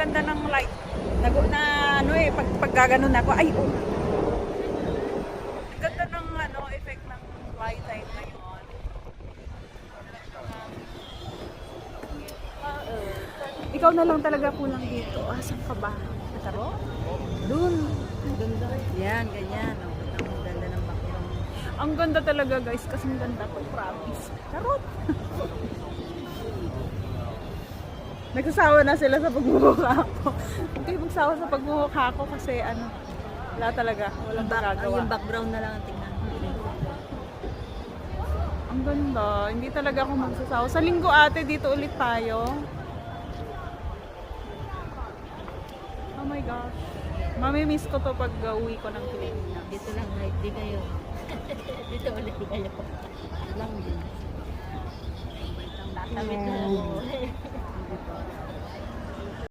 ganda ng light. Na ano eh, pag gaganon ako, ay oh. Ang ganda ng ano, effect ng light ngayon. Ikaw na lang talaga kulang dito. Asan ka ba? Nataro? Dun. Ganda. Yan, ganyan. Oh, ang ganda ng background. Ang ganda talaga guys, kasi ang ganda to, promise. Charot! Nagsasawa na sila sa pagmumukha ko. Hindi magsawa sa pagmumukha ko kasi ano, wala talaga. Walang magagawa. Yung background na lang ang tingnan. Ang ganda. Hindi talaga ako magsasawa. Sa linggo ate, dito ulit tayo. Oh my gosh. Mami-miss ko to pag uwi ko ng Pilipinas. Dito lang, di kayo. Dito ulit di kayo. Ito lang din. Ang tatamit na ako.